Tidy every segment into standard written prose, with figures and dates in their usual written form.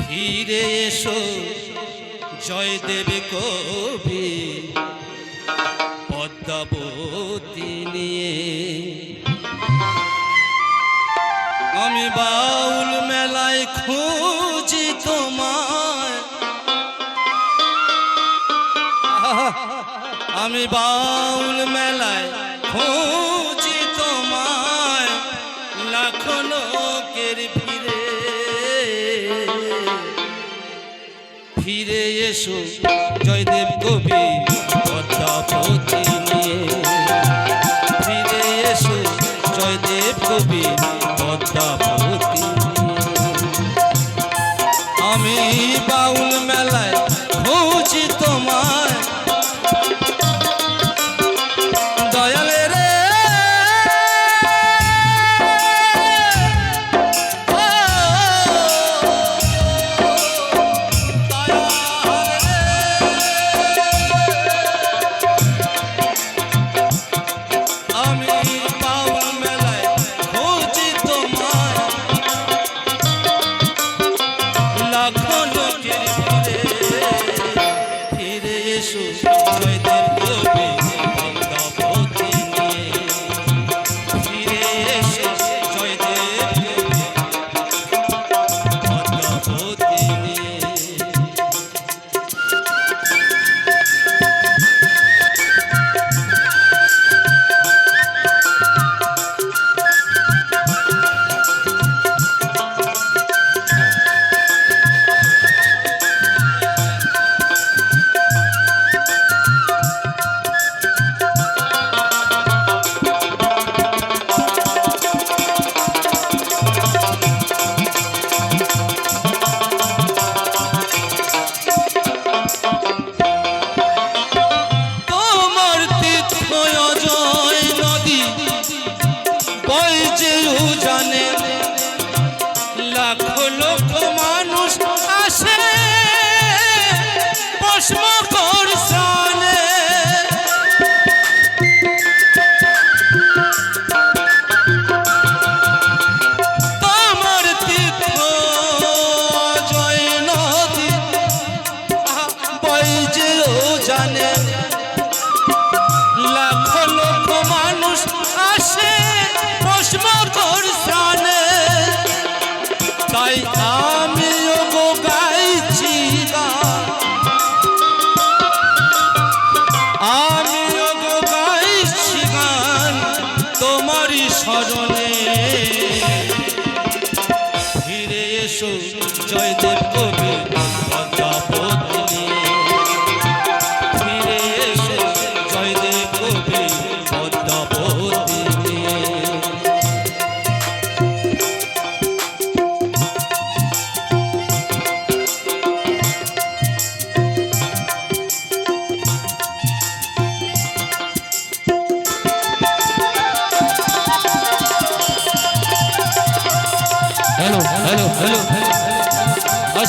ফিরে এসো জয়দেব কবি পদ্মাবতী নিয়ে। আমি বাউল মেলায় খুঁজি তোমায়, আমি বাউল মেলায় খুঁজি তোমায়, লাখো লোকের ভিড়ে। ফিরে এসো জয়দেব কবি পদ্মাবতী নিয়ে। ফিরে এসো জয়দেব কবি পদ্মাবতী নিয়ে। আমি বাউল মেলায় খুঁজি তোমায়, দয়ালে রে লাখো লোক মানুষ আসে ভস্ম করছনে। তোমার তীর্থ জয় নদী বইজেও জানে, লাখো লোক মানুষ আসে ভস্ম করছনে। তাই আমিও গো গাইছি গান, আমিও গো গাইছি গান তোমারই স্মরণে। ফিরে এসো জয়দেব কবি পদ্মাবতী নিয়ে। ফিরে এসো জয়দেব কবি পদ্মাবতী নিয়ে। हेलो हेलो हेलो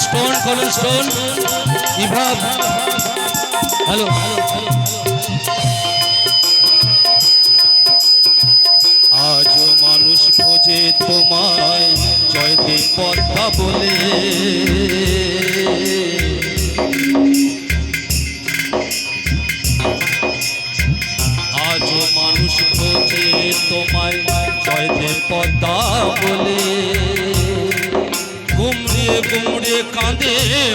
स्टोन कॉलन स्टोन इभाब हेलो आज मानुष खोजे तुम्हाय जयदेव पद्मा बोले। आज मानुष खोजे तुम्हाय जयदेव पद्मा बोले। गुमड़िए गुमड़िए कांदे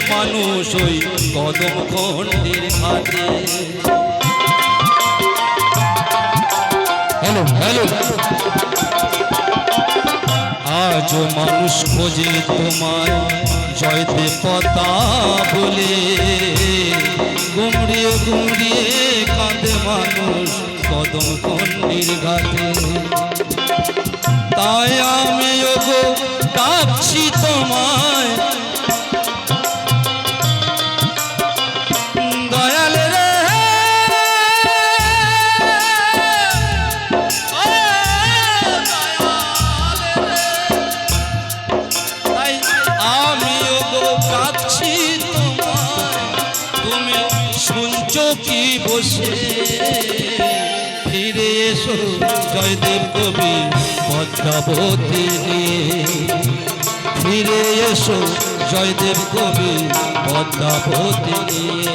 मानुष ओई कदम खंडेर घाटे। हेलो हेलो आज मानुष खोजे तुम्हाय जयदेव पद्मा बोले। गुमड़िए गुमड़िए कांदे मानुष कदम खंडेर घाटे। ताई आमिओ गो ডাকছি তোমায়, দয়ালে রে তাই আমিও গো ডাকছি তোমায়, তুমি শুনছো কি বসে। ফিরে এসো জয়দেব কবি পদ্মাবতী নিয়ে, ফিরে এসো জয়দেব কবি পদ্মাবতী নিয়ে।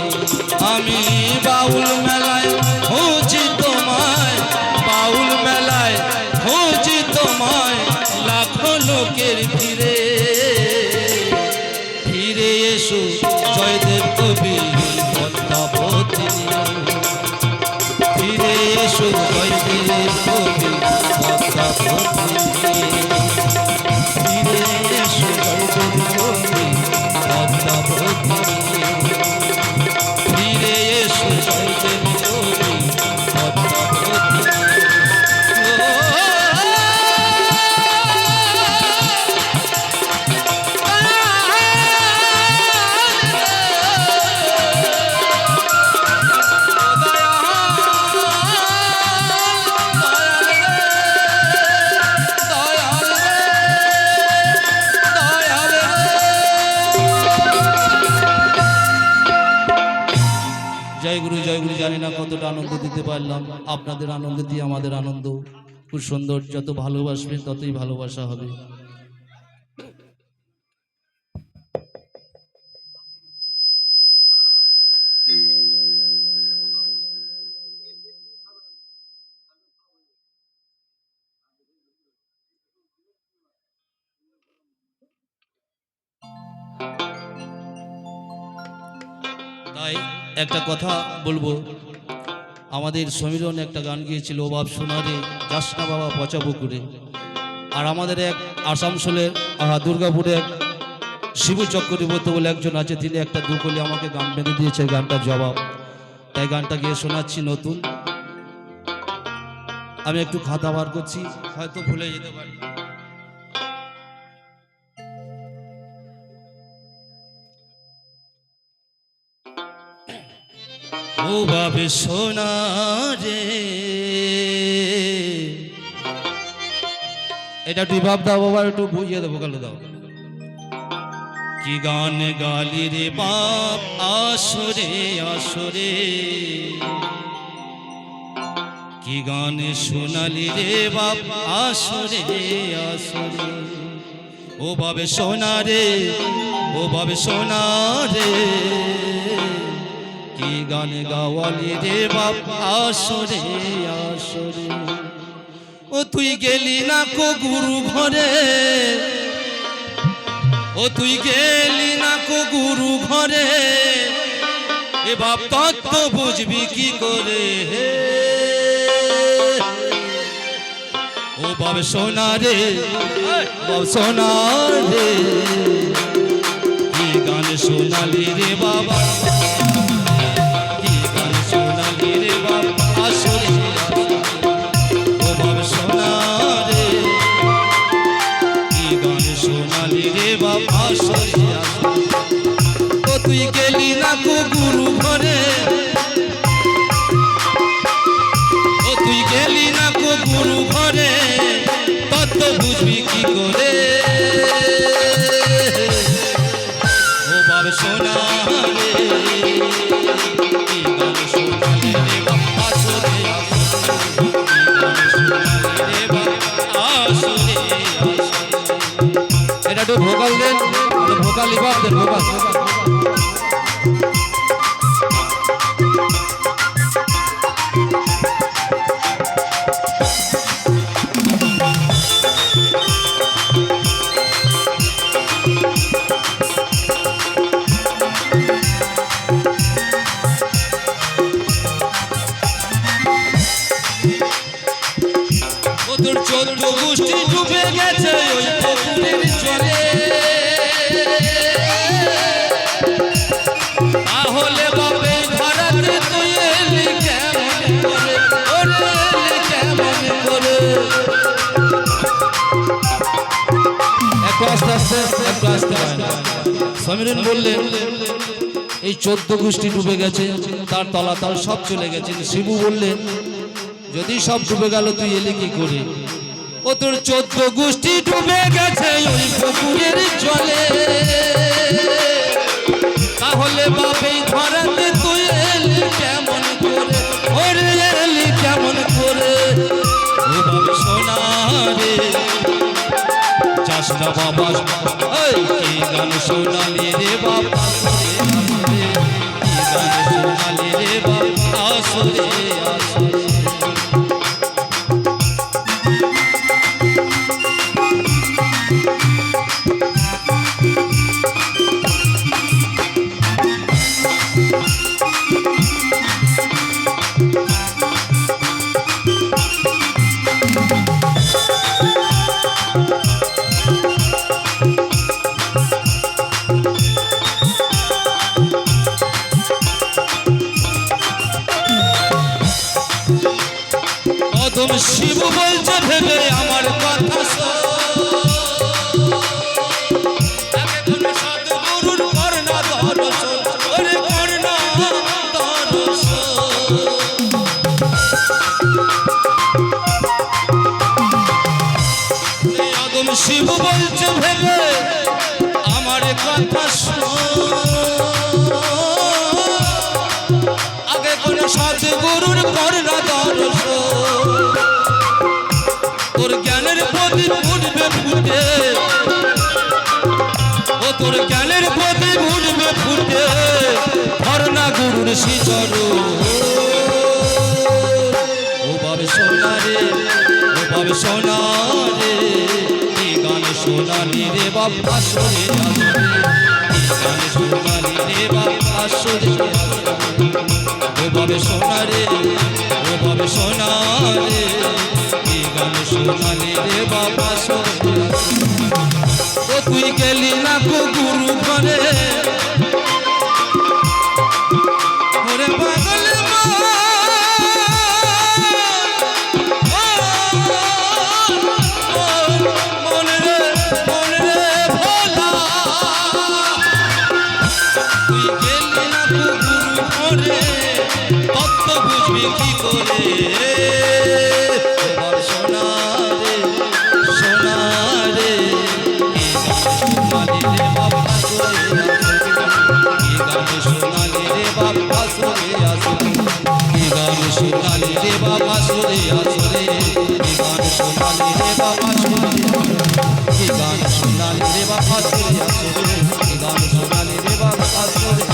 আমি বাউল মেলায় খুঁজি তোমায়, বাউল মেলায় খুঁজি তোমায়, লাখো লোকের ভিড়ে। ফিরে এসো জয়দেব কবি পদ্মাবতী নিয়ে, ফিরে এসো জয়দেব কবি পদ্মাবতী নিয়ে, ফিরে এসো জয়দেব কবি পদ্মাবতী নিয়ে, ফিরে এসো জয়দেব কবি পদ্মাবতী নিয়ে। জয় গুরু জয় গুরু। জানি না কতটা আনন্দ দিতে পারলাম, আপনাদের আনন্দ দিয়ে আমাদের আনন্দ খুব সুন্দর। যত ভালোবাসবেন ততই ভালোবাসা হবে। তাই একটা কথা বলবো, আমাদের সমীরণ একটা গান গিয়েছিল ওবাব সোনারে যাসনা বাবা পচা পুকুরে। আর আমাদের এক আসানসোলের দুর্গাপুরে এক শিবু চক্রবর্তী বলে একজন আছে, তিনি একটা দুকলি আমাকে গান বেঁধে দিয়েছে, গানটার জবাব। তাই গানটা গিয়ে শোনাচ্ছি নতুন। আমি একটু খাতা বার করছি, হয়তো ভুলে যেতে পারি। ও বাবে সোনা রে, এটা একটু ভাব দাও বাবা, একটু বুঝিয়ে দেবো, কালো দাও। কি গান গালি রে বাপ আসরে আসরে, কি গান শোনালি রে বাপ আসরে আসরে। ও বাবে সোনা রে, ও বাবে সোনা রে, কি গান গাওয়ালি রে বাপ আসরে আসরে। ও তুই গেলি না কো গুরু ঘরে, ও তুই গেলি না কো গুরু ঘরে, এ বাপ তত্ত্ব বুঝবি কি করে হে। ও বাপ সোনা রে, বাপ সোনা রে, কি গান শোনালি রে বাবা, ও তুই গেলি না কো গুরু ঘরে, ও তুই গেলি না কো গুরু ঘরে, তত বুঝবি কি করে। ও বাবা সোনা রে, কি গান শোনালি রে বাবা আসরে আসরে, কি গান শোনালি রে বাবা আসরে আসরে। এটা একটু ভোকাল দেন, ভোকাল লিবাব দেন, ভোকাল। তোর 14 গোষ্ঠী ডুবে গেছে ওই পুকুরের জলে, তাহলে বাপে ধরাতে তুই এলি কেমন করে, ওরে এলি কেমন করে। একটু আস্তে আস্তে, একটু আস্তে আস্তে। সমীরণ বললেন এই 14 গোষ্ঠী ডুবে গেছে, তার তলাতল সব চলে গেছে। শিবু বললেন যদি সব ডুবে গেল তুই এলি কি করে। ও তোর 14 গোষ্ঠী ডুবে গেছে ওই পুকুরের জলে, তাহলে বাপেই ধরাতে তুই এলি কেমন করে, ওরে এলি কেমন করে। জাসনা বাবা এই কি গান শোনালি রে বাবা কি গান শোনালি রে বাবা আসরে আসরে কদম শিব বলছে ভেবে আমার কথা সদ্গুরুর করনা দর্শন ওরে করনা দর্শন কদম শিব বলছে ভেবে আমার কথা আগে কোন সদ্গুরুর করনা দর্শন তোর জ্ঞানের প্রদীপ উঠবে ফুটে ও তোর জ্ঞানের প্রদীপ উঠবে ফুটে ধর্ণা গুরুর শিচর ও বাবে সোনারে ও বাবে সোনারে এই গান সোনালি রে বাবা আসরে আসরে এই গান সোনালি রে বাবা আসরে ও বাবে সোনারে ও বাবে সোনারে গান শোনালি রে বাবা ও তুই গেলি না গো গুরু ঘরে ওরে পাগল মনে রে ভোলা তুই গেলি না গো গুরু ঘরে তত্ত্ব বুঝবি কি করে সোনালি রে বাবা আসরে আসরে কি গান সোনালি রে বাবা আসরে আসরে কি গান সোনালি রে বাবা আসরে কি গান সোনালি রে বাবা আসরে আসরে কি গান সোনালি রে বাবা আসরে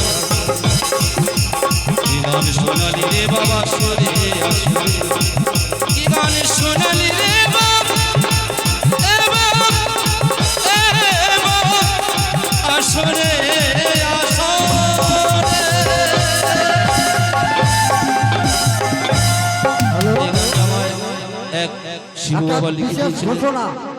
কি গান সোনালি রে বাবা আসরে আসরে কি গান সোনালি রে বাবা আসরে এক শিব বাবা লিখে দিয়েছিলেন।